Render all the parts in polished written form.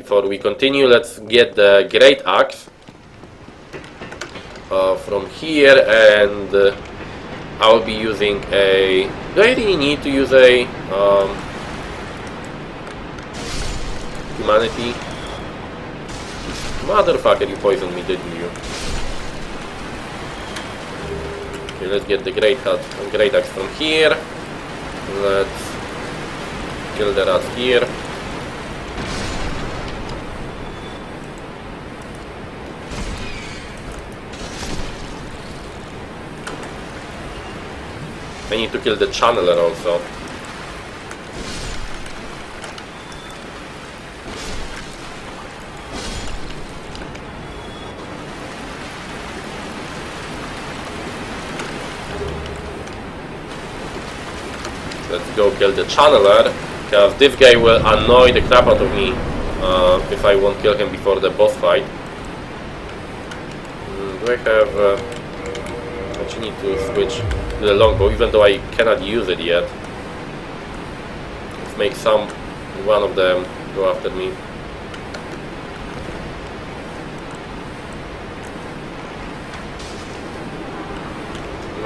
before we continue, let's get the Great Axe from here, and I'll be using a... Do I really need to use a humanity? Motherfucker, you poisoned me, didn't you? Okay, let's get the Great Axe from here. Let's kill the rat here. I need to kill the channeler also. Let's go kill the channeler, because this guy will annoy the crap out of me if I won't kill him before the boss fight. Do I have... I actually need to switch to the longbow, even though I cannot use it yet. Let's make one of them go after me.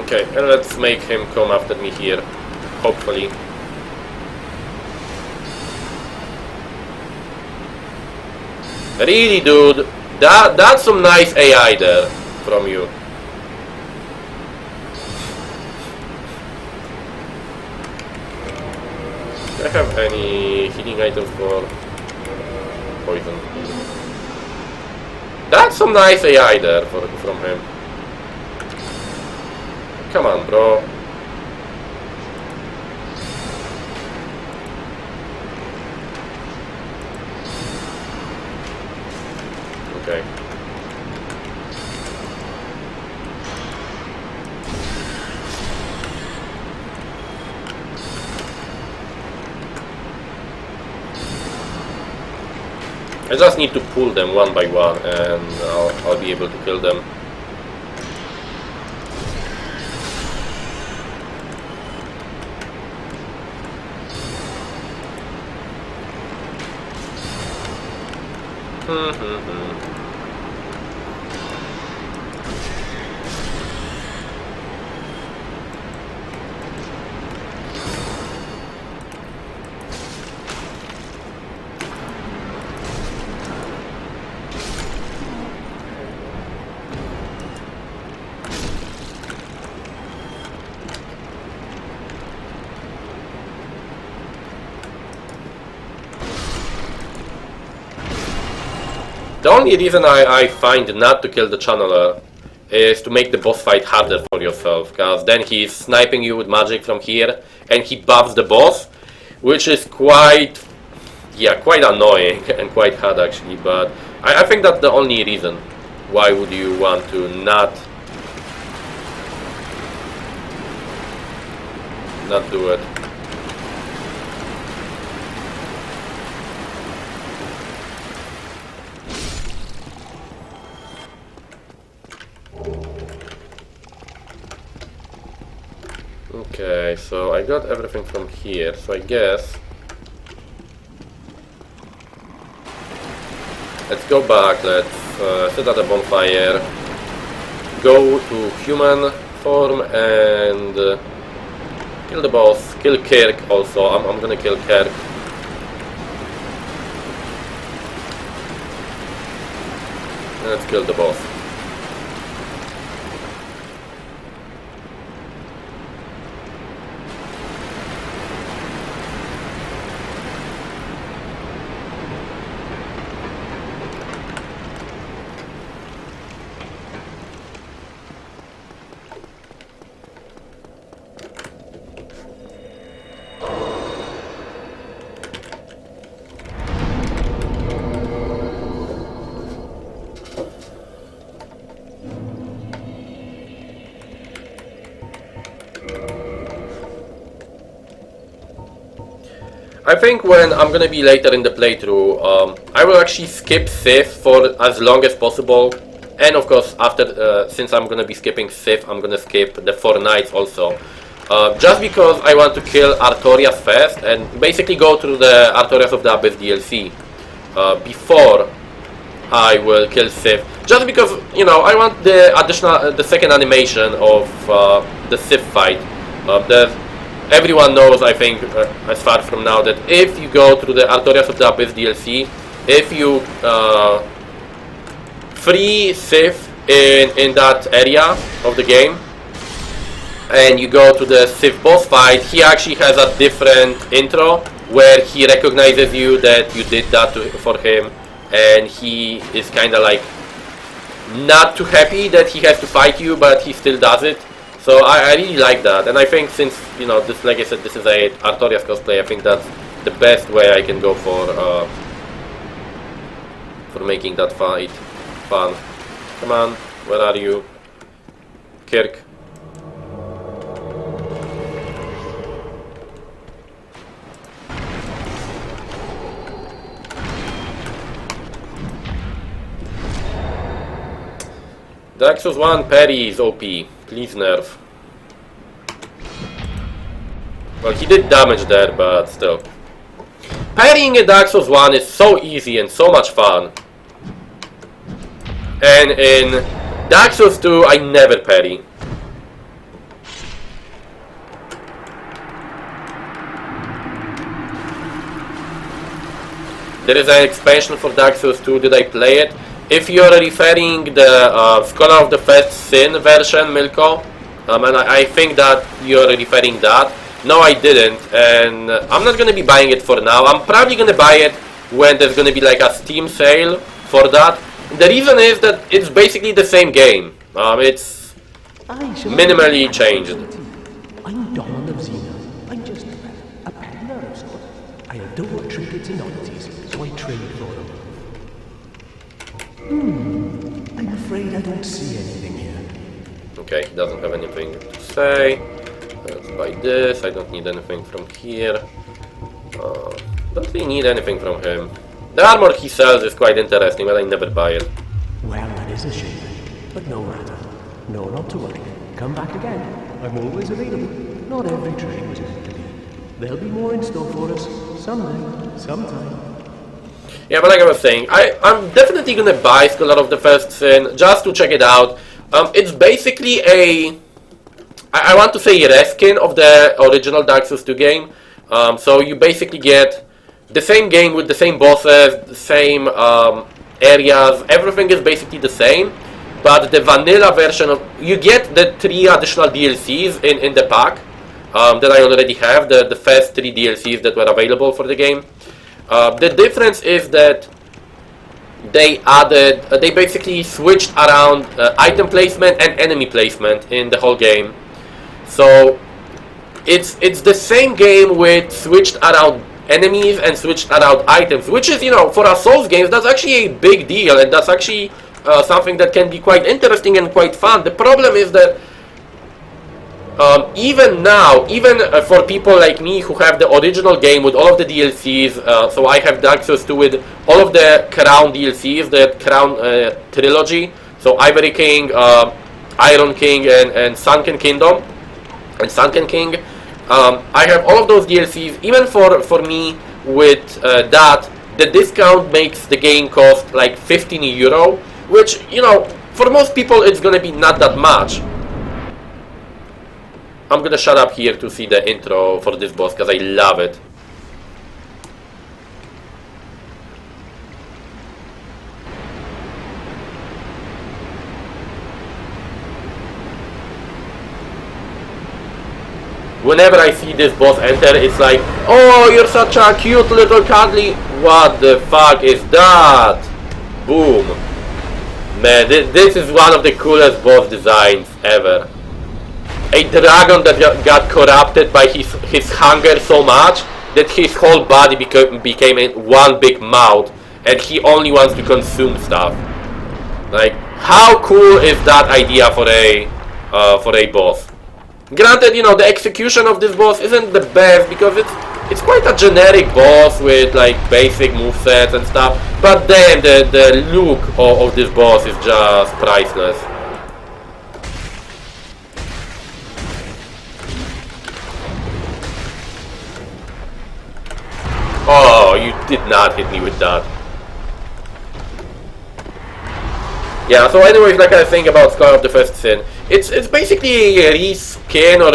Okay, and let's make him come after me here, hopefully. Really, dude, that's some nice AI there from you. Do I have any healing items for poison? That's some nice AI there from him. Come on, bro. Okay. I just need to pull them one by one, and I'll be able to kill them. The only reason I find not to kill the channeler is to make the boss fight harder for yourself, because then he's sniping you with magic from here and he buffs the boss, which is quite annoying and quite hard actually, but I think that's the only reason. Why would you want to not do it? Okay, so I got everything from here, so I guess let's go back, let's set out a bonfire, go to human form and kill the boss, kill Kirk also. I'm gonna kill Kirk. Let's kill the boss. I think when I'm gonna be later in the playthrough, I will actually skip Sith for as long as possible, and of course after, since I'm gonna be skipping Sith, I'm gonna skip the 4 Knights also, just because I want to kill Artorias first and basically go through the Artorias of the Abyss DLC. before I will kill Sif. Just because, you know, I want the second animation of the Sif fight. Everyone knows, I think, as far from now, that if you go through the Artorias of the Abyss DLC, if you free Sif in that area of the game, and you go to the Sif boss fight, he actually has a different intro, where he recognizes you that you did that for him, and he is kind of like not too happy that he has to fight you, but he still does it. So I really like that, and I think since, you know, this, like I said, this is a Artorias cosplay, I think that's the best way I can go for making that fight fun. Come on, where are you, Kirk? Dark Souls 1 parry is OP. Please nerf. Well, he did damage there, but still. Parrying in Dark Souls 1 is so easy and so much fun. And in Dark Souls 2, I never parry. There is an expansion for Dark Souls 2. Did I play it? If you're referring the Scholar of the First Sin version, Milko, and I think that you're referring that. No, I didn't, and I'm not gonna be buying it for now. I'm probably gonna buy it when there's gonna be like a Steam sale for that. The reason is that it's basically the same game. It's minimally changed. I'm Dawn of Xena. I'm just a peddler of sorts. I adore trinkets and oddities, so I trade for them. I'm afraid I don't see anything here. Okay, he doesn't have anything to say. Let's buy this. I don't need anything from here. Don't really need anything from him. The armor he sells is quite interesting, but I never buy it. Well, that is a shame, but no matter. No, not to worry. Come back again. I'm always available. Not every trade was meant to be. There'll be more in store for us someday, sometime. Yeah, but like I was saying, I'm definitely gonna buy Scholar of the First Sin just to check it out. It's basically I want to say a reskin of the original Dark Souls 2 game. So you basically get the same game with the same bosses, the same areas, everything is basically the same. But the vanilla version of, you get the 3 additional DLCs in the pack that I already have, the first 3 DLCs that were available for the game. The difference is that they basically switched around item placement and enemy placement in the whole game. So it's the same game with switched around enemies and switched around items, which is, you know, for a Souls games, that's actually a big deal, and that's actually something that can be quite interesting and quite fun. The problem is that even now, even for people like me who have the original game with all of the DLCs, so I have Dark Souls 2 with all of the Crown DLCs, the Crown trilogy, so Ivory King, Iron King, and Sunken Kingdom, and Sunken King. I have all of those DLCs. Even for me with that, the discount makes the game cost like 15 euro, which, you know, for most people it's gonna be not that much. I'm gonna shut up here to see the intro for this boss because I love it. Whenever I see this boss enter, it's like, oh, you're such a cute little cuddly. What the fuck is that? Boom. Man, this is one of the coolest boss designs ever. A dragon that got corrupted by his hunger so much that his whole body became one big mouth, and he only wants to consume stuff. Like, how cool is that idea for a boss? Granted, you know, the execution of this boss isn't the best because it's quite a generic boss with like basic movesets and stuff, but then the look of this boss is just priceless. Oh, you did not hit me with that. Yeah, so anyways, like I think about Scar of the First Sin, it's basically a reskin or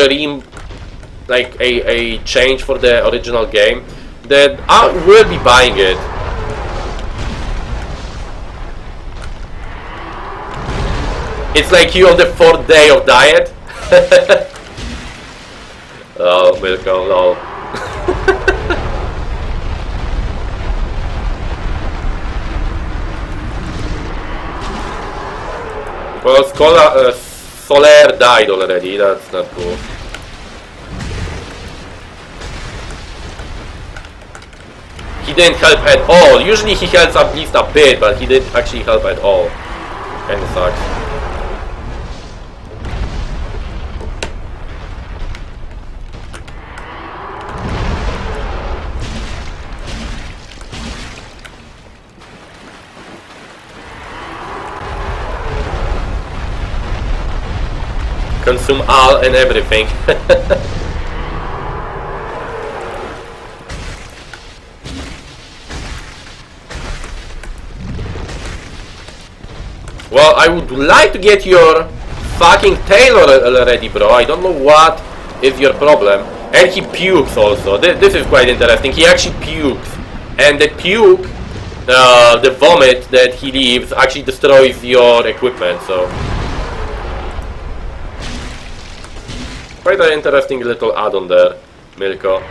a change for the original game that I will be buying it. It's like you on the 4th day of diet. Oh, Milko, lol. Well, Soler died already, that's not cool. He didn't help at all. Usually he helps at least a bit, but he didn't actually help at all. Kinda sucks. Consume all and everything. Well, I would like to get your fucking tail already, bro. I don't know what is your problem. And he pukes also. This is quite interesting. He actually pukes. And the puke, the vomit that he leaves actually destroys your equipment, so... Quite an interesting little add-on there, Milko.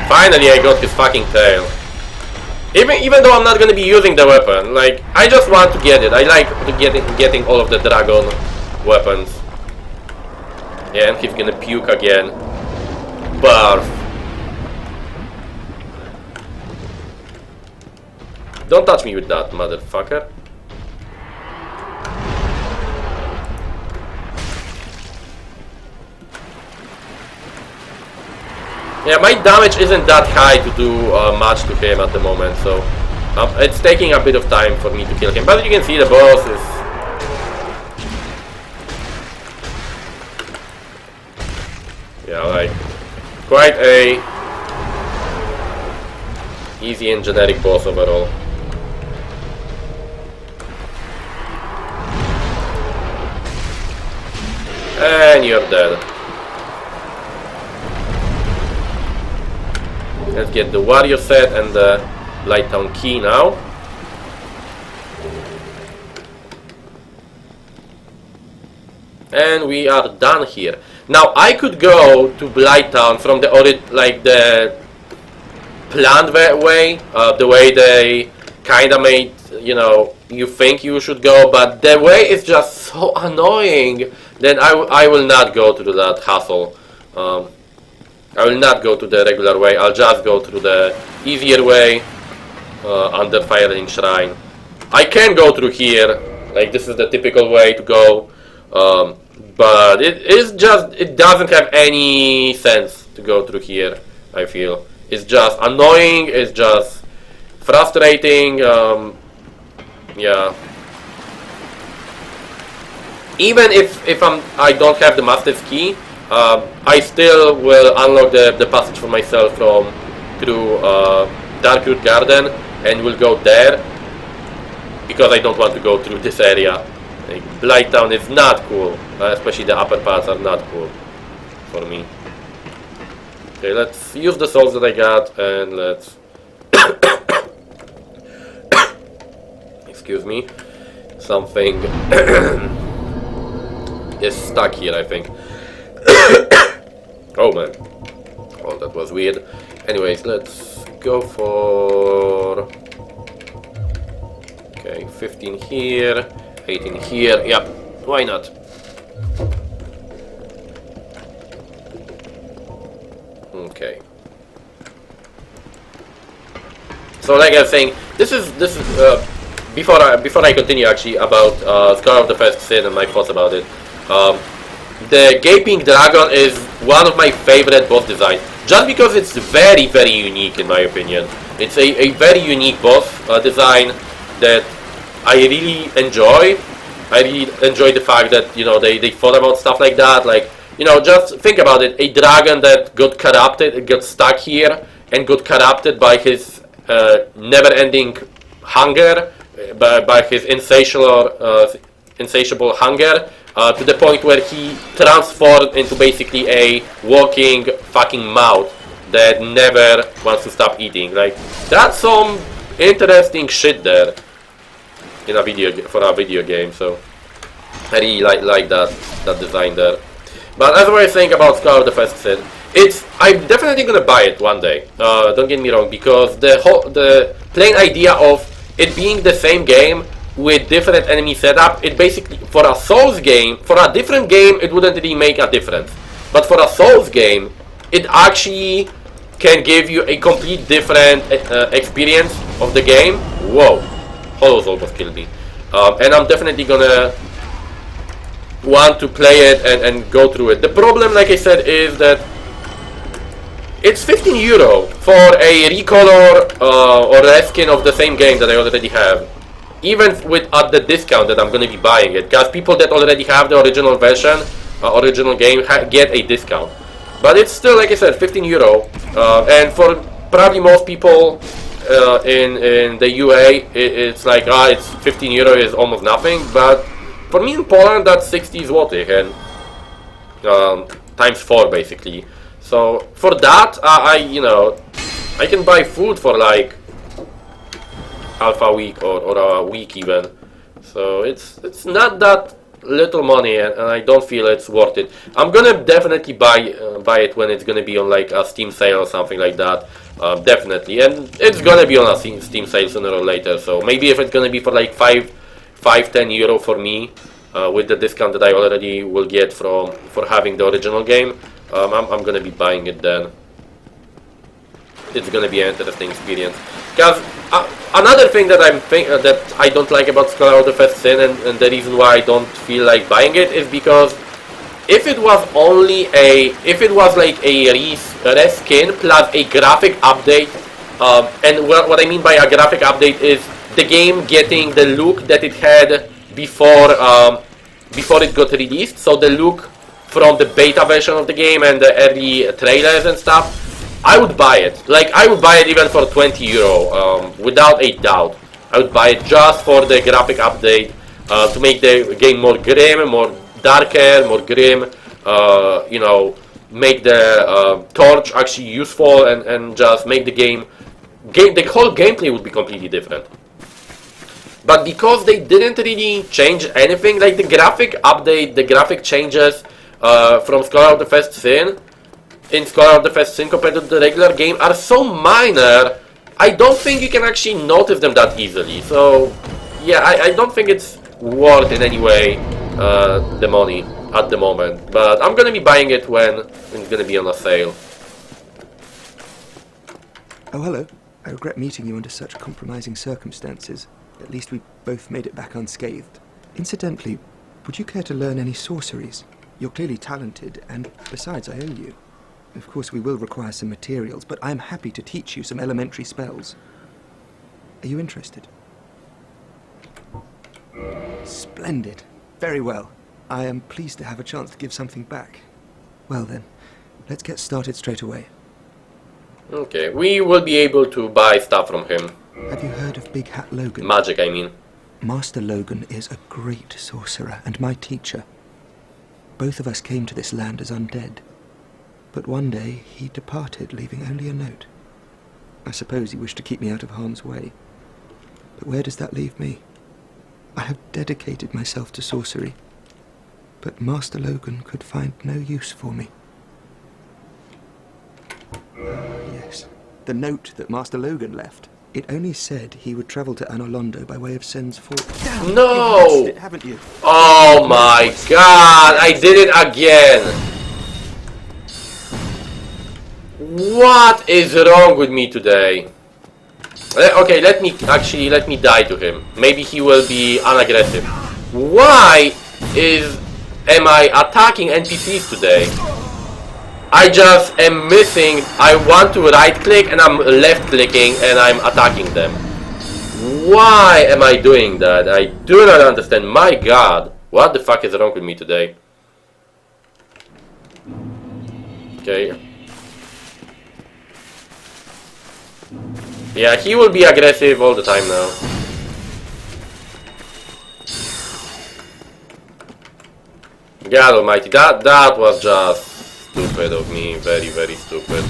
Finally I got his fucking tail. Even though I'm not gonna be using the weapon, like, I just want to get it. I like getting all of the dragon weapons. Yeah, and he's gonna puke again. Barf. Don't touch me with that, motherfucker. Yeah, my damage isn't that high to do much to him at the moment, so it's taking a bit of time for me to kill him. But you can see the boss is... Yeah, like, quite a easy and generic boss overall. And you're dead. Let's get the warrior set and the Blighttown key now. And we are done here. Now I could go to Blighttown from the planned way, the way they kinda made, you know, you think you should go, but the way is just so annoying. Then I will not go through that hassle. I will not go to the regular way. I'll just go through the easier way under Firelink Shrine. I can go through here, like this is the typical way to go, but it doesn't have any sense to go through here. I feel it's just annoying. It's just frustrating. Yeah. Even if I don't have the master's key, I still will unlock the passage for myself through Darkroot Garden, and will go there because I don't want to go through this area. Like, Blighttown is not cool, especially the upper parts are not cool for me. Okay, let's use the souls that I got and let's excuse me, something is stuck here, I think. Oh man, oh that was weird. Anyways, let's go for, okay, 15 here, 18 here, yep, why not? Okay. So like I was saying, this is before I continue actually about Scar of the First Sin and my thoughts about it. The Gaping Dragon is one of my favorite boss designs, just because it's very, very unique in my opinion. It's a very unique boss design that I really enjoy. I really enjoy the fact that, you know, they thought about stuff like that. Like, you know, just think about it. A dragon that got corrupted, got stuck here, and got corrupted by his never-ending hunger, by his insatiable hunger, to the point where he transformed into basically a walking fucking mouth that never wants to stop eating. Like, that's some interesting shit there in a for a video game. So I really like that design there. But as I was saying about Scholar of the First Sin, I'm definitely gonna buy it one day. Don't get me wrong, because the plain idea of it being the same game with different enemy setup, it basically, for a Souls game, for a different game, it wouldn't really make a difference. But for a Souls game, it actually can give you a complete different experience of the game. Whoa, Hollows almost killed me. And I'm definitely gonna want to play it and go through it. The problem, like I said, is that it's 15 euro for a recolor or reskin of the same game that I already have. Even with at the discount that I'm going to be buying it, because people that already have the original version, original game, get a discount. But it's still, like I said, 15 euro. And for probably most people in the UA, it's like, it's 15 euro is almost nothing. But for me in Poland, that's 60 zloty, and times 4 basically. So for that, I can buy food for like half a week or a week even. So it's not that little money, and I don't feel it's worth it. I'm gonna definitely buy it when it's gonna be on like a Steam sale or something like that. Definitely, and it's gonna be on a Steam sale sooner or later. So maybe if it's gonna be for like 10 euro for me, with the discount that I already will get for having the original game, I'm gonna be buying it then. It's gonna be an interesting experience. Because another thing that that I don't like about Scholar of the First Sin, and the reason why I don't feel like buying it, is because if it was like a reskin plus a graphic update, and what I mean by a graphic update is the game getting the look that it had before it got released, so the look from the beta version of the game and the early trailers and stuff, I would buy it. Like, I would buy it even for 20 euro, without a doubt. I would buy it just for the graphic update, to make the game more grim, more darker, more grim, make the torch actually useful, and just make the the whole gameplay would be completely different. But because they didn't really change anything, like the graphic update, the graphic changes from Scholar of the First Sin, in Scholar of the First Sin compared to the regular game, are so minor, I don't think you can actually notice them that easily. So yeah, I don't think it's worth in any way the money at the moment. But I'm gonna be buying it when it's gonna be on a sale. Oh, hello. I regret meeting you under such compromising circumstances. At least we both made it back unscathed. Incidentally, would you care to learn any sorceries? You're clearly talented, and besides, I owe you. Of course, we will require some materials, but I'm happy to teach you some elementary spells. Are you interested? Splendid. Very well. I am pleased to have a chance to give something back. Well then, let's get started straight away. Okay, we will be able to buy stuff from him. Have you heard of Big Hat Logan? Magic, I mean. Master Logan is a great sorcerer and my teacher. Both of us came to this land as undead. But one day he departed, leaving only a note. I suppose he wished to keep me out of harm's way. But where does that leave me? I have dedicated myself to sorcery, but Master Logan could find no use for me. Yes, the note that Master Logan left. It only said he would travel to Londo by way of Sen's Fort. Damn, no! You've missed it, haven't you? Oh my god, I did it again! What is wrong with me today? Okay, let me die to him. Maybe he will be unaggressive. Why am I attacking NPCs today? I just am missing. I want to right click and I'm left clicking and I'm attacking them. Why am I doing that? I do not understand. My god, what the fuck is wrong with me today? Okay. Yeah, he will be aggressive all the time now. God almighty, that was just stupid of me, very, very stupid.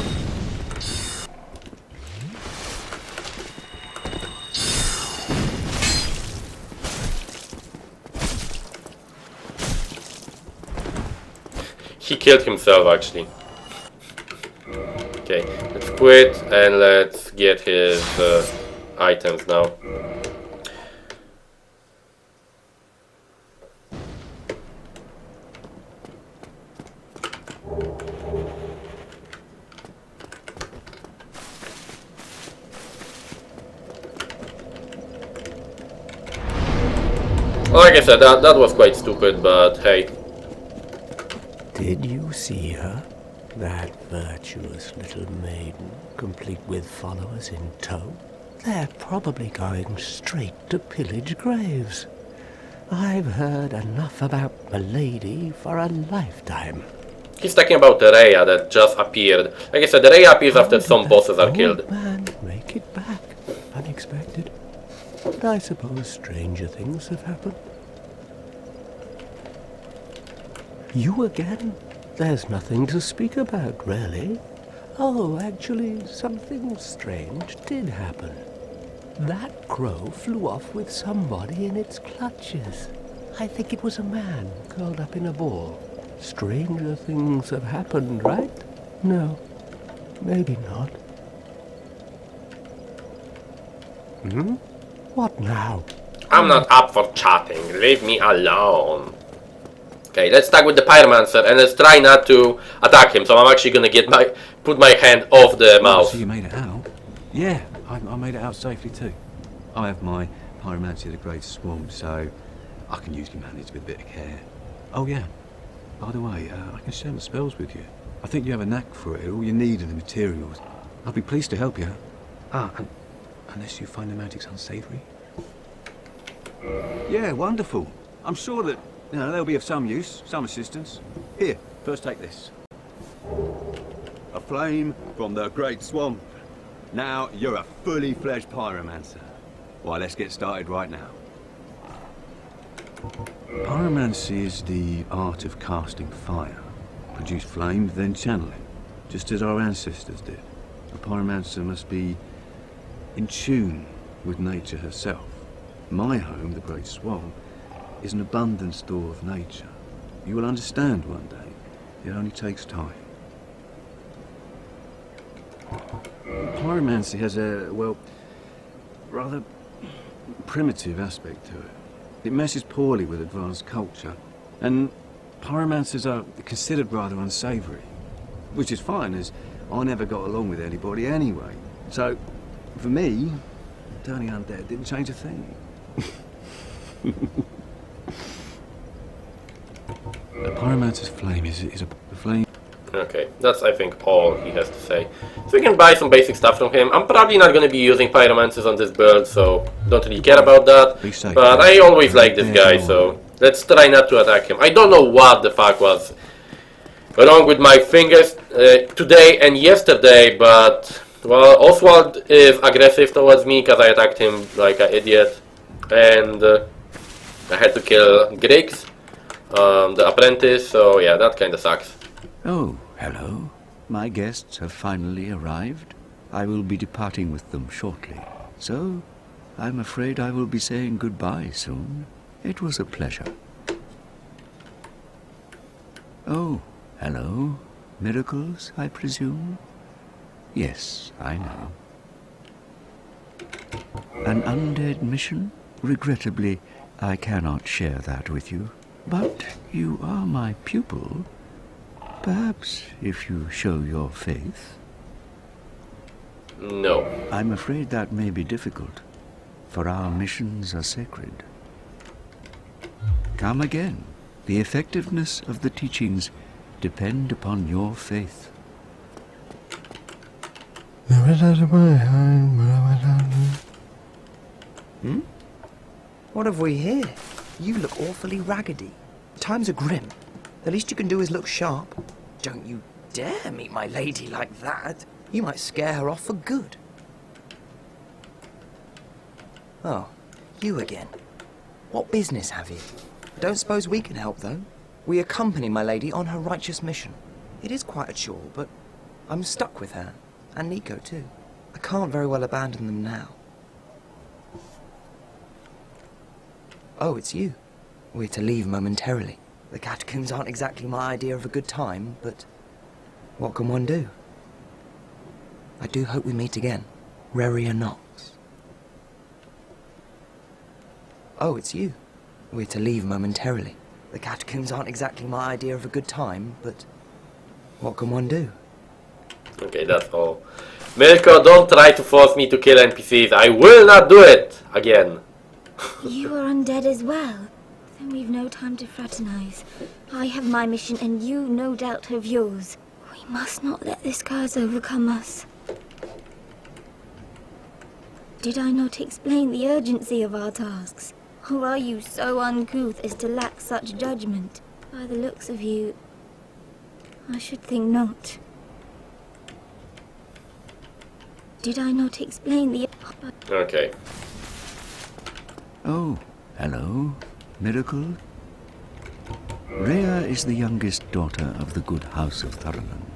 He killed himself actually. Okay, let's quit and let's get his items now. Like I said, that was quite stupid, but hey. Did you see her? That virtuous little maiden, complete with followers in tow? They're probably going straight to pillage graves. I've heard enough about Milady for a lifetime. He's talking about the Rhea that just appeared. Like I said, the Rhea appears after some bosses are killed. Man, make it back. Unexpected. But I suppose stranger things have happened. You again? There's nothing to speak about, really. Oh, actually, something strange did happen. That crow flew off with somebody in its clutches. I think it was a man curled up in a ball. Stranger things have happened, right? No, maybe not. What now? I'm not up for chatting, leave me alone. Okay, let's start with the Pyromancer and let's try not to attack him. So I'm actually gonna put my hand off the mouse. So you made it out? Yeah, I made it out safely too. I have my Pyromancy of the Great Swamp, so I can usually manage with a bit of care. Oh yeah, by the way, I can share my spells with you. I think you have a knack for it. All you need are the materials. I'll be pleased to help you. Unless you find the magic's unsavory. Yeah, wonderful. I'm sure that they'll be of some use, some assistance. Here, first take this. A flame from the Great Swamp. Now you're a fully fledged pyromancer. Why, let's get started right now. Pyromancy is the art of casting fire. Produce flame, then channel it, just as our ancestors did. A pyromancer must be in tune with nature herself. My home, the Great Swamp, is an abundant store of nature. You will understand one day. It only takes time. Pyromancy has a, well, rather primitive aspect to it. It meshes poorly with advanced culture, and pyromancers are considered rather unsavory, which is fine, as I never got along with anybody anyway. So, for me, turning undead didn't change a thing. A pyromancer's flame is a flame. Okay, that's I think all he has to say. So we can buy some basic stuff from him. I'm probably not going to be using pyromancers on this build, so don't really care about that. But I always like this guy, so let's try not to attack him. I don't know what the fuck was wrong with my fingers today and yesterday, but well, Oswald is aggressive towards me because I attacked him like an idiot, and I had to kill Griggs, the apprentice, so yeah, that kind of sucks. Oh, hello. My guests have finally arrived. I will be departing with them shortly. So, I'm afraid I will be saying goodbye soon. It was a pleasure. Oh, hello. Miracles, I presume? Yes, I know. An undead mission? Regrettably, I cannot share that with you. But you are my pupil. Perhaps if you show your faith. No. I'm afraid that may be difficult, for our missions are sacred. Come again. The effectiveness of the teachings depend upon your faith. What have we here? You look awfully raggedy. Times are grim. The least you can do is look sharp. Don't you dare meet my lady like that. You might scare her off for good. Oh, you again. What business have you? Don't suppose we can help, though. We accompany my lady on her righteous mission. It is quite a chore, but I'm stuck with her. And Nico, too. I can't very well abandon them now. Oh, it's you. We're to leave momentarily. The catacombs aren't exactly my idea of a good time, but what can one do? I do hope we meet again. Reria Nox. Oh, it's you. We're to leave momentarily. The catacombs aren't exactly my idea of a good time, but what can one do? Okay, that's all. Milko, don't try to force me to kill NPCs. I will not do it again. You are undead as well. Then we've no time to fraternize. I have my mission and you no doubt have yours. We must not let this curse overcome us. Did I not explain the urgency of our tasks? Or are you so uncouth as to lack such judgment? By the looks of you, I should think not. Did I not explain the... Okay. Oh, hello, Miracle. Rhea is the youngest daughter of the good house of Thurland.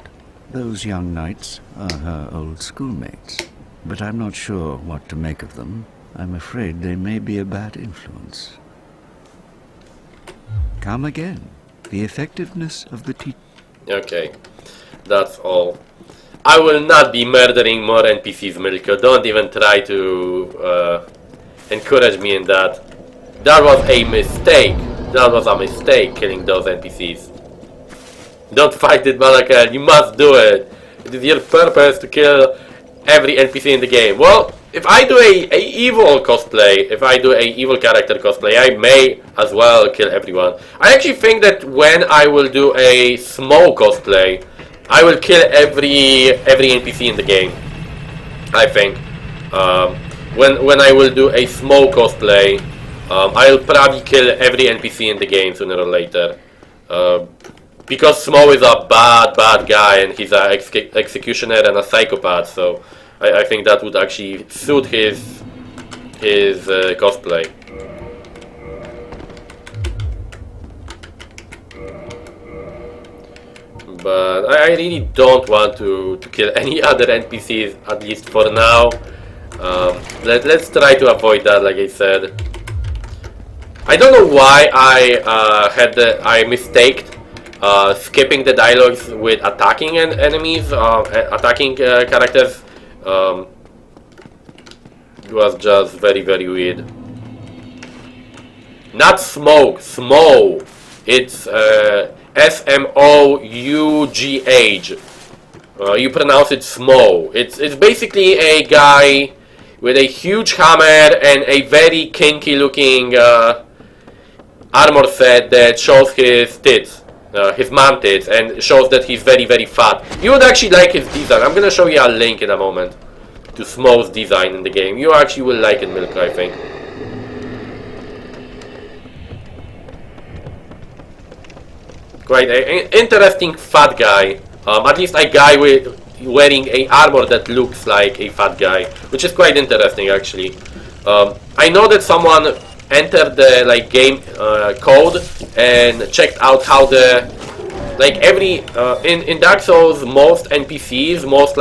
Those young knights are her old schoolmates, but I'm not sure what to make of them. I'm afraid they may be a bad influence. Come again. The effectiveness of the teacher. Okay. That's all. I will not be murdering more NPCs, Milko. Don't even try to encourage me in that. That was a mistake. That was a mistake, killing those NPCs. Don't fight it, Malaka. You must do it. It is your purpose to kill every NPC in the game. Well, if I do a evil cosplay, if I do a evil character cosplay, I may as well kill everyone. I actually think that when I will do a small cosplay, I will kill every NPC in the game. I think. When I will do a small cosplay, I'll probably kill every NPC in the game sooner or later. Because Smo is a bad guy and he's an executioner and a psychopath, so I think that would actually suit his cosplay. But I really don't want to kill any other NPCs, at least for now. Let's try to avoid that, like I said. I don't know why I mistaked skipping the dialogues with attacking enemies, attacking characters. It was just very weird. Not smoke, Smo. It's S-M-O-U-G-H. You pronounce it Smo. It's basically a guy with a huge hammer and a very kinky looking armor set that shows his tits, his man tits, and shows that he's very fat. You would actually like his design. I'm gonna show you a link in a moment to Smo's design in the game. You actually will like it, Milk, I think. Quite an interesting fat guy. At least a guy wearing a armor that looks like a fat guy, which is quite interesting actually. I know that someone entered the game code and checked out how the in Dark Souls most NPCs, most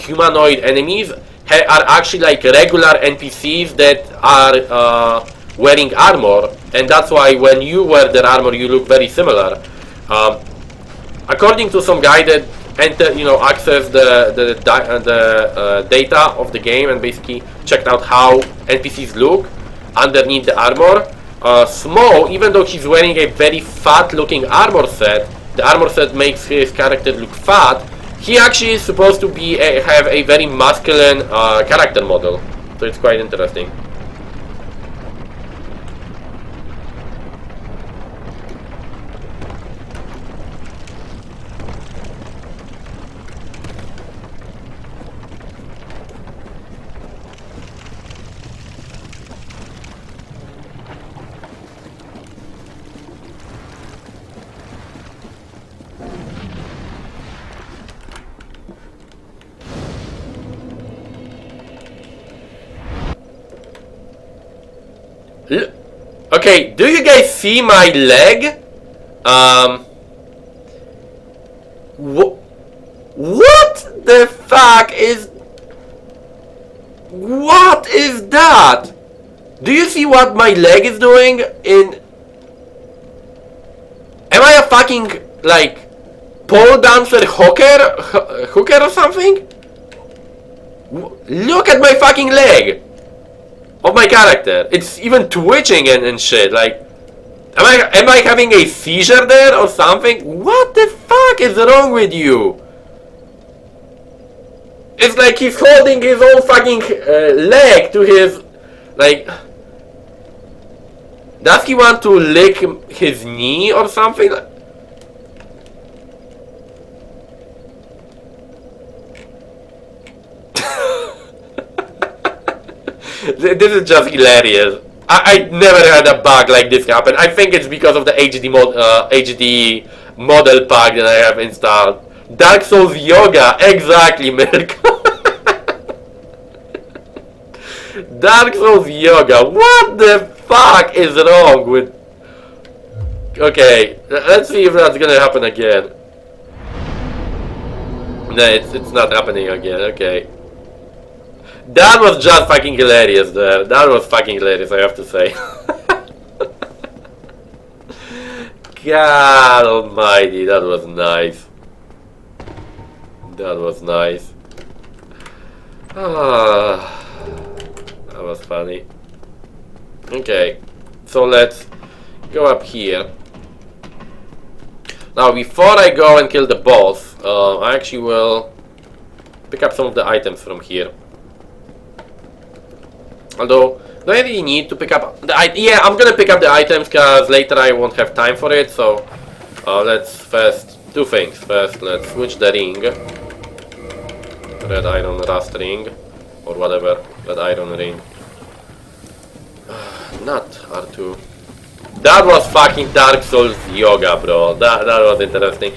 humanoid enemies are actually regular NPCs that are wearing armor, and that's why when you wear their armor you look very similar. According to some guy that accessed the data of the game and basically checked out how NPCs look underneath the armor, Smo, even though he's wearing a very fat looking armor set, the armor set makes his character look fat, he actually is supposed to have a very masculine character model, so it's quite interesting. Okay, do you guys see my leg? What the fuck is... What is that? Do you see what my leg is doing in... Am I a fucking, like, pole dancer hooker or something? Look at my fucking leg of my character. It's even twitching and shit. Like, am I having a seizure there or something? What the fuck is wrong with you? It's like he's holding his own fucking leg to his, like... Does he want to lick his knee or something? This is just hilarious. I never had a bug like this happen. I think it's because of the HD model pack that I have installed. Dark Souls Yoga, exactly, Milk. Dark Souls Yoga, what the fuck is wrong with... Okay, let's see if that's gonna happen again. No, it's not happening again, okay. That was just fucking hilarious there. That was fucking hilarious, I have to say. God almighty, that was nice. That was nice. Ah, that was funny. Okay, so let's go up here. Now, before I go and kill the boss, I actually will pick up some of the items from here. Although, do I really need to pick up the yeah, I'm gonna pick up the items because later I won't have time for it, so let's first two things. First, let's switch the ring. Red iron rust ring. Or whatever. Red iron ring. Not R2. That was fucking Dark Souls Yoga, bro. That was interesting.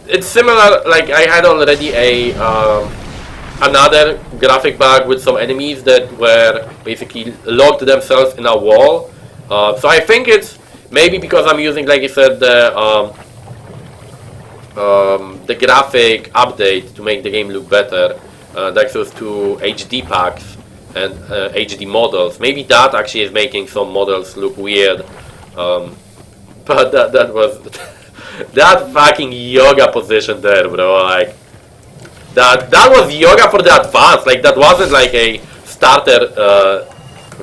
It's similar, like I had already a another graphic bug with some enemies that were basically locked themselves in a wall. So I think it's maybe because I'm using, like I said, the graphic update to make the game look better. Dark Souls 2 HD packs and HD models. Maybe that actually is making some models look weird. But that was that fucking yoga position there, bro. Like that was yoga for the advanced. Like that wasn't like a starter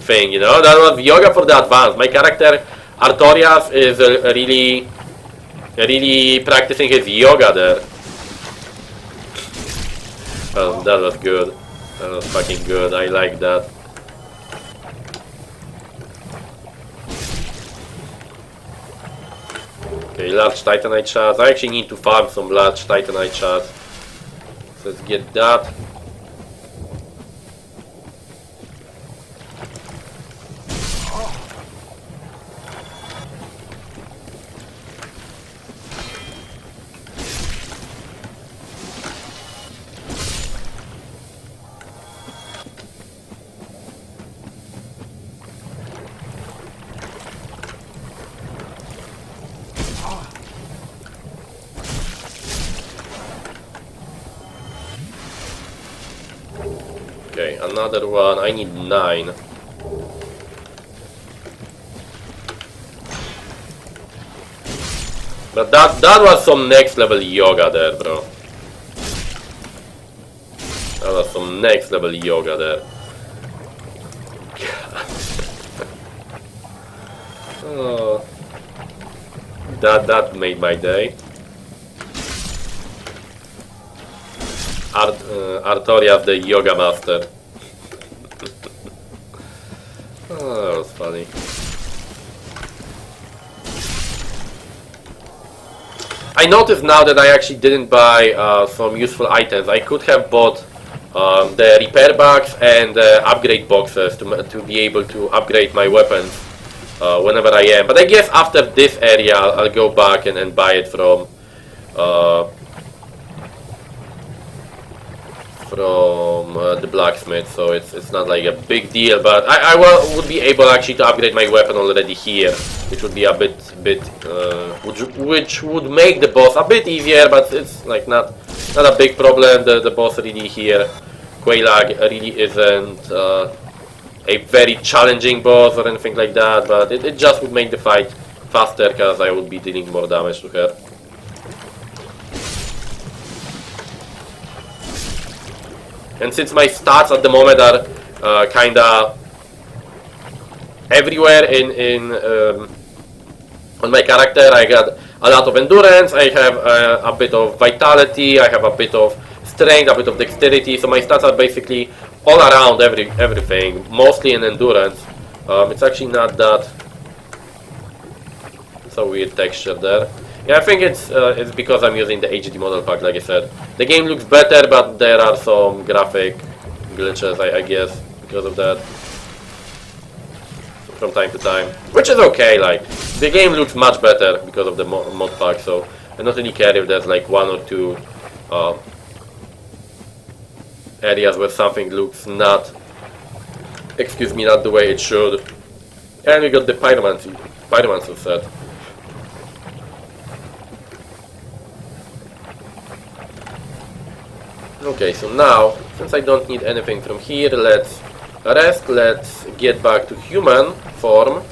thing, you know. That was yoga for the advanced. My character Artorias is really practicing his yoga there. That was good. That was fucking good. I like that. Okay, large titanite shards. I actually need to farm some large titanite shards. So let's get that. Okay, another one. I need 9. But that was some next level yoga there, bro. That was some next level yoga there. Oh, that made my day. Artorias the yoga master. Oh, that was funny. I noticed now that I actually didn't buy some useful items. I could have bought the repair box and upgrade boxes to be able to upgrade my weapons whenever I am. But I guess after this area I'll go back and buy it from from the blacksmith, so it's not like a big deal. But I would be able actually to upgrade my weapon already here, which would be a bit which would make the boss a bit easier, but it's like not a big problem. The boss really here, Quelaag, really isn't a very challenging boss or anything like that, but it just would make the fight faster because I would be dealing more damage to her. And since my stats at the moment are kinda everywhere on my character, I got a lot of endurance, I have a bit of vitality, I have a bit of strength, a bit of dexterity, so my stats are basically all around everything, mostly in endurance. It's actually not that. It's a weird texture there. Yeah, I think it's because I'm using the HD model pack, like I said. The game looks better, but there are some graphic glitches, I guess, because of that. From time to time. Which is okay, like, the game looks much better because of the mod pack, so I don't really care if there's like one or two areas where something looks not the way it should. And we got the pyromancy set. Okay, so now, since I don't need anything from here, let's rest, let's get back to human form.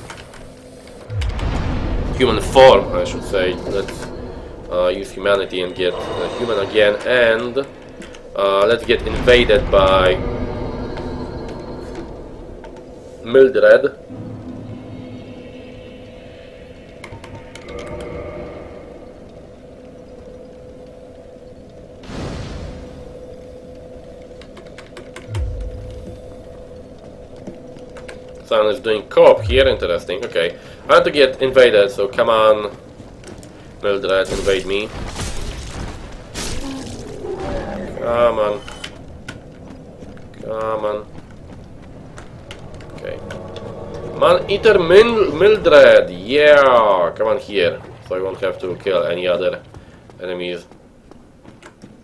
Human form, I should say. Let's use humanity and get human again, and let's get invaded by Mildred. Someone is doing co-op here, interesting, okay. I want to get invaded, so come on, Mildred, invade me. Come on. Come on. Okay. Man-Eater Mildred, yeah! Come on here, so I won't have to kill any other enemies.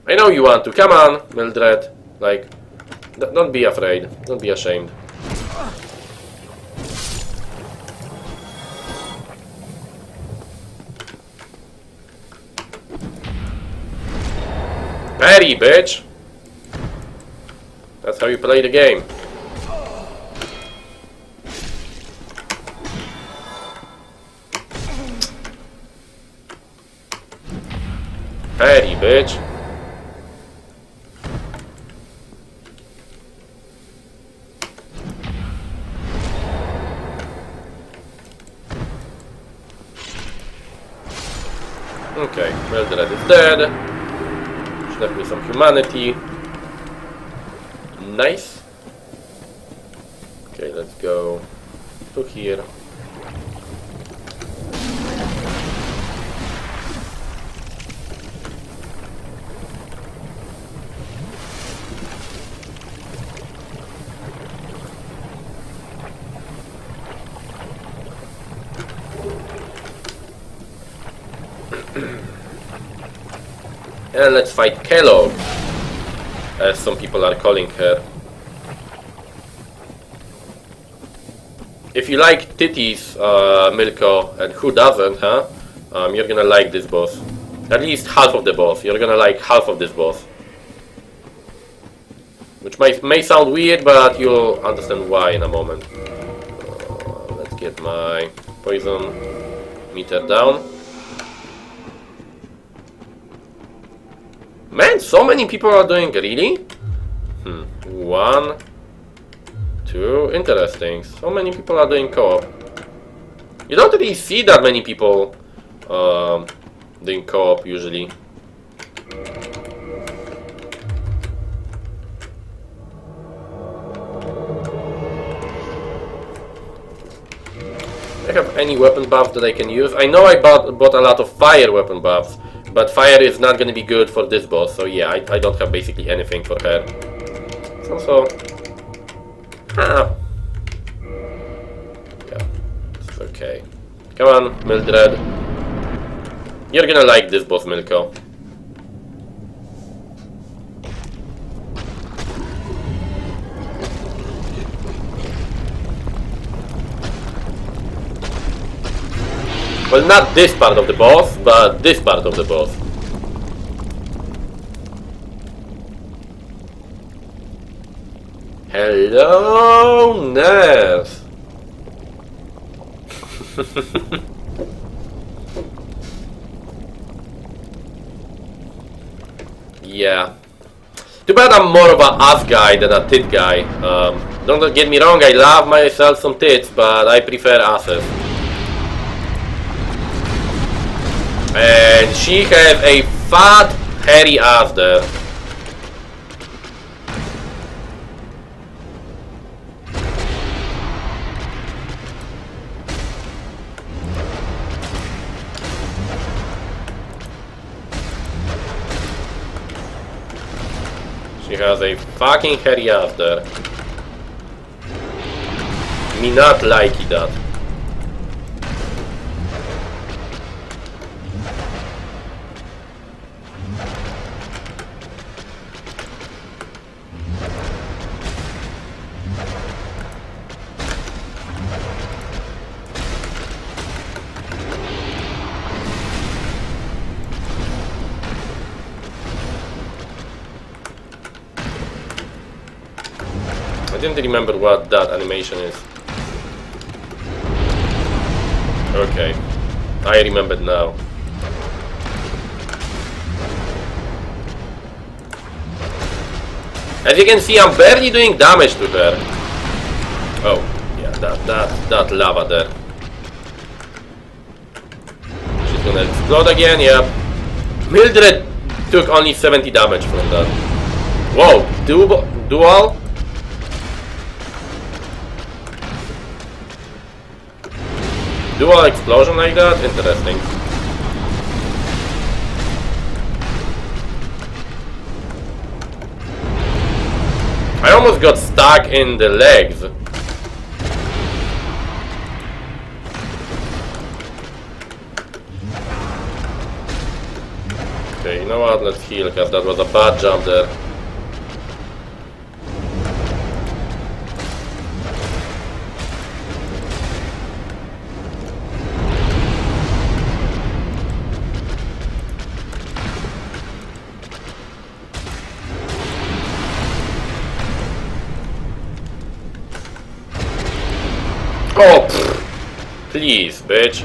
I know you want to, come on, Mildred. Like, don't be afraid, don't be ashamed. Parry, bitch! That's how you play the game. Parry, bitch! Okay, Mildred is dead. Left me some humanity. Nice. Okay, let's go to here. And let's fight Quelaag, as some people are calling her. If you like titties, Milko, and who doesn't, huh? You're gonna like this boss. At least half of the boss. You're gonna like half of this boss. Which may sound weird, but you'll understand why in a moment. Let's get my poison meter down. Man, so many people are doing really? 1, 2, interesting. So many people are doing co-op. You don't really see that many people doing co-op usually. Do I have any weapon buffs that I can use? I know I bought a lot of fire weapon buffs. But fire is not gonna be good for this boss, so yeah, I don't have basically anything for her. So, yeah, it's okay. Come on, Mildred. You're gonna like this boss, Milko. Well, not this part of the boss, but this part of the boss. Hello, Ness. Yeah. Too bad I'm more of a ass guy than a tit guy. Don't get me wrong, I love myself some tits, but I prefer asses. And she has a fat, hairy ass there. She has a fucking hairy ass there. Me not like that. I didn't remember what that animation is. Okay, I remembered now. As you can see, I'm barely doing damage to her. Oh, yeah, that lava there. She's gonna explode again, yeah. Mildred took only 70 damage from that. Whoa, dual? Dual explosion like that? Interesting. I almost got stuck in the legs. Okay, you know what? Let's heal because that was a bad jump there. Oh, pfft. Please, bitch.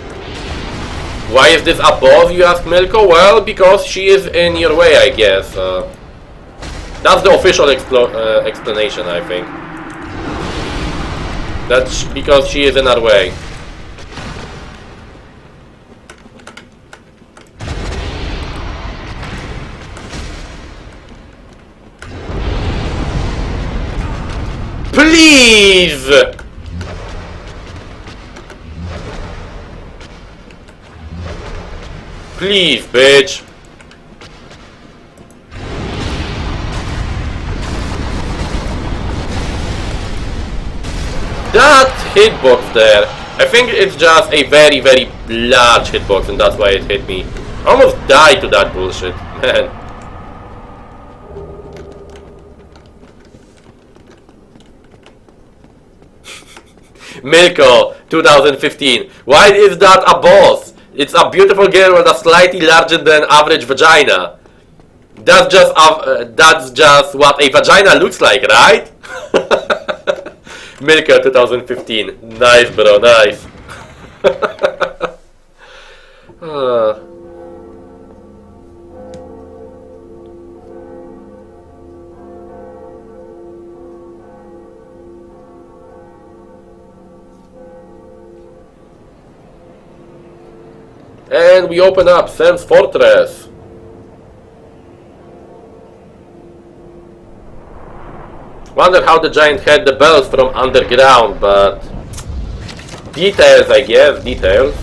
Why is this above, you ask Milko? Well, because she is in your way, I guess. That's the official explanation, I think. That's because she is in our way. Please! Please, bitch. That hitbox there, I think it's just a very, very large hitbox and that's why it hit me. I almost died to that bullshit, man. Milko, 2015. Why is that a boss? It's a beautiful girl with a slightly larger than average vagina. That's just what a vagina looks like, right? Milka 2015. Nice, bro, nice. And we open up Sam's Fortress. Wonder how the giant had the bells from underground, but details, I guess, details.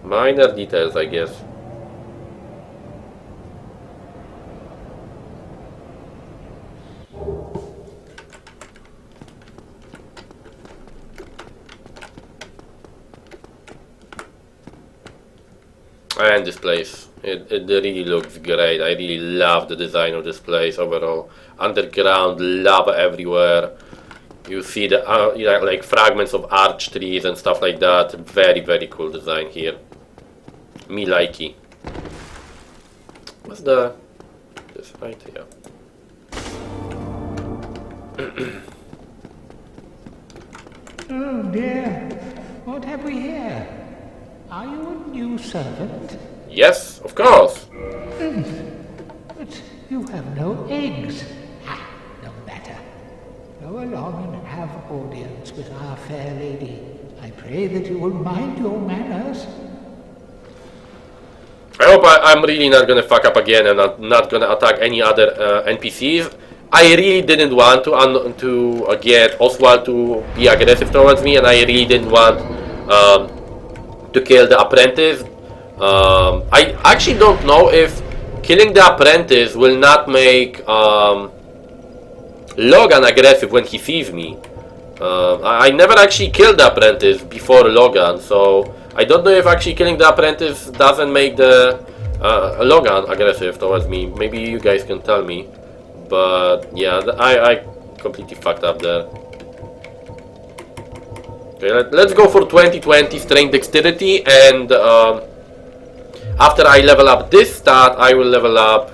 Minor details, I guess. And this place. It really looks great. I really love the design of this place overall. Underground, lava everywhere. You see the like fragments of arch trees and stuff like that. Very, very cool design here. Me likey. What's the... this right here? Oh dear, what have we here? Are you a new servant? Yes, of course. But you have no eggs. Ah, no matter. Go along and have audience with our fair lady. I pray that you will mind your manners. I hope I'm really not gonna fuck up again and not gonna attack any other NPCs. I really didn't want to get Oswald to be aggressive towards me, and I really didn't want to kill the apprentice. I actually don't know if killing the apprentice will not make Logan aggressive when he sees me. I never actually killed the apprentice before Logan, so I don't know if actually killing the apprentice doesn't make the Logan aggressive towards me. Maybe you guys can tell me. But yeah, I completely fucked up there. Okay, let's go for 2020 strength dexterity, and after I level up this stat, I will level up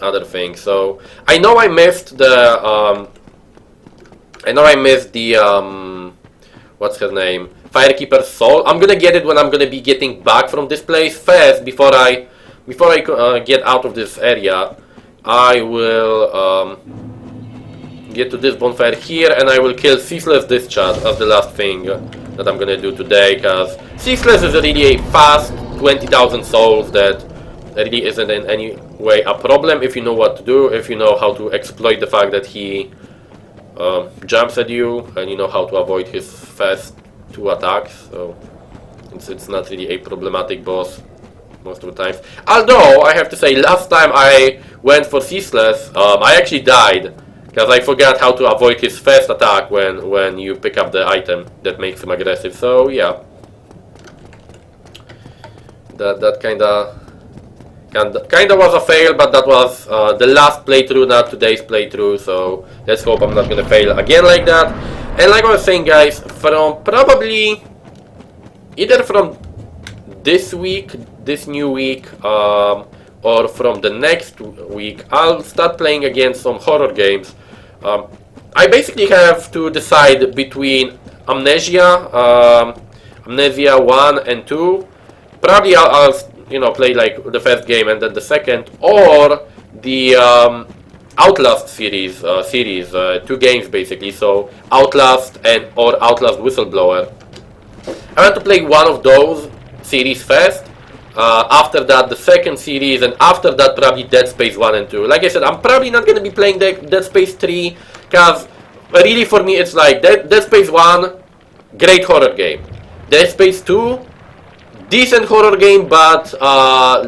other things. So I know I missed the what's her name? Firekeeper's soul. I'm gonna get it when I'm gonna be getting back from this place. First, before I get out of this area, I will get to this bonfire here, and I will kill Ceaseless Discharge as the last thing that I'm gonna do today, because Ceaseless is really a fast 20,000 souls that really isn't in any way a problem if you know what to do, if you know how to exploit the fact that he jumps at you, and you know how to avoid his first 2 attacks. So it's not really a problematic boss most of the time. Although I have to say, last time I went for Ceaseless, I actually died because I forgot how to avoid his first attack when you pick up the item that makes him aggressive. So yeah, that kinda was a fail, but that was the last playthrough, not today's playthrough. So let's hope I'm not gonna fail again like that. And like I was saying, guys, from probably either from this week, this new week, or from the next week, I'll start playing again some horror games. I basically have to decide between Amnesia 1 and 2. Probably I'll play like the first game and then the second, or the Outlast series, 2 games basically. So Outlast or Outlast Whistleblower. I want to play one of those series first, after that the second series, and after that probably Dead Space 1 and 2. Like I said, I'm probably not going to be playing Dead Space 3, because really for me it's like Dead Space 1, great horror game. Dead Space 2, decent horror game, but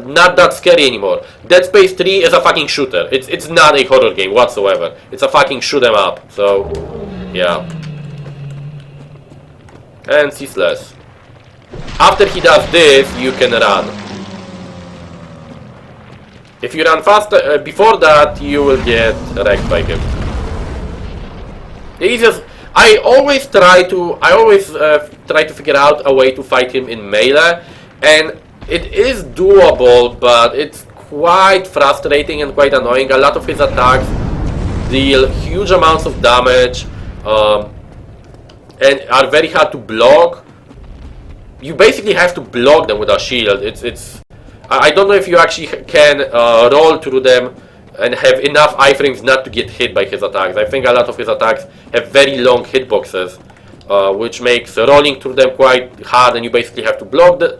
not that scary anymore. Dead Space 3 is a fucking shooter. It's not a horror game whatsoever. It's a fucking shoot 'em up. So yeah. And Ceaseless. After he does this, you can run. If you run faster, before that, you will get wrecked by him. I always try to figure out a way to fight him in melee, and it is doable, but it's quite frustrating and quite annoying. A lot of his attacks deal huge amounts of damage, and are very hard to block. You basically have to block them with a shield. I don't know if you actually can roll through them and have enough iframes not to get hit by his attacks. I think a lot of his attacks have very long hitboxes, which makes rolling through them quite hard, and you basically have to block the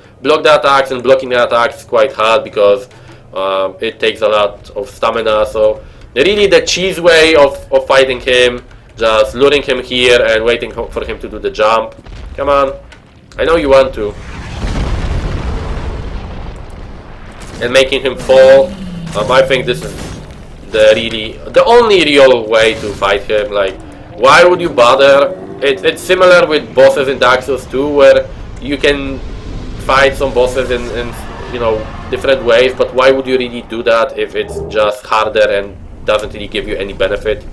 attacks, and blocking the attacks is quite hard because it takes a lot of stamina. So really the cheese way of fighting him, just luring him here and waiting for him to do the jump. Come on. I know you want to. And making him fall. I think this is the only real way to fight him. Like, why would you bother? It's similar with bosses in Dark Souls 2, where you can fight some bosses in you know, different ways, but why would you really do that if it's just harder and doesn't really give you any benefit?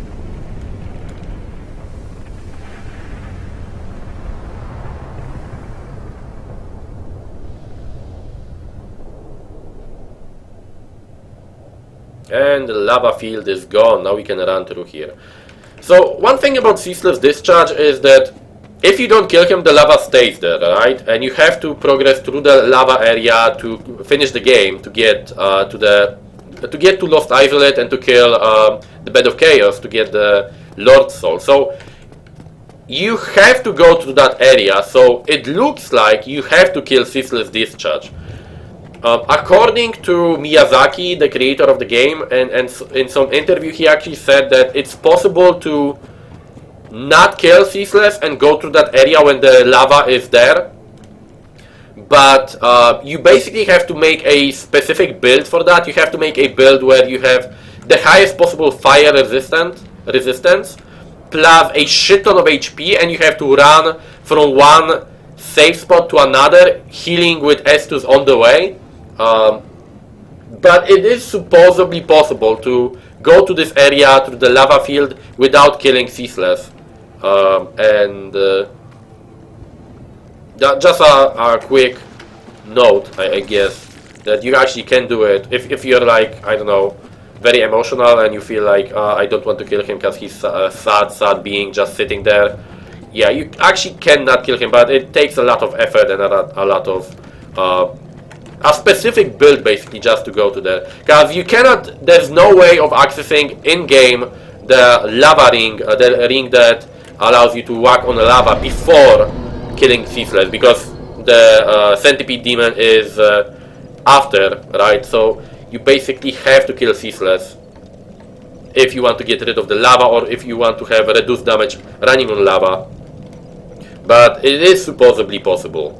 And the lava field is gone. Now we can run through here. So one thing about Ceaseless Discharge is that if you don't kill him, the lava stays there, right? And you have to progress through the lava area to finish the game, to get to Lost Isolate and to kill the Bed of Chaos to get the Lord's Soul. So you have to go to that area. So it looks like you have to kill Ceaseless Discharge. According to Miyazaki, the creator of the game, and in some interview he actually said that it's possible to not kill Ceaseless and go through that area when the lava is there, but you basically have to make a specific build for that. You have to make a build where you have the highest possible fire resistance plus a shit ton of HP, and you have to run from one safe spot to another, healing with Estus on the way. But it is supposedly possible to go to this area, to the lava field, without killing Ceaseless. Just a quick note, I guess, that you actually can do it if you're like, I don't know, very emotional and you feel like I don't want to kill him because he's a sad being just sitting there. Yeah, you actually cannot kill him, but it takes a lot of effort and a lot of a specific build basically just to go to there, because you cannot, there's no way of accessing in-game the lava ring, the ring that allows you to walk on the lava before killing Ceaseless, because the centipede demon is after, right? So you basically have to kill Ceaseless if you want to get rid of the lava, or if you want to have reduced damage running on lava. But it is supposedly possible.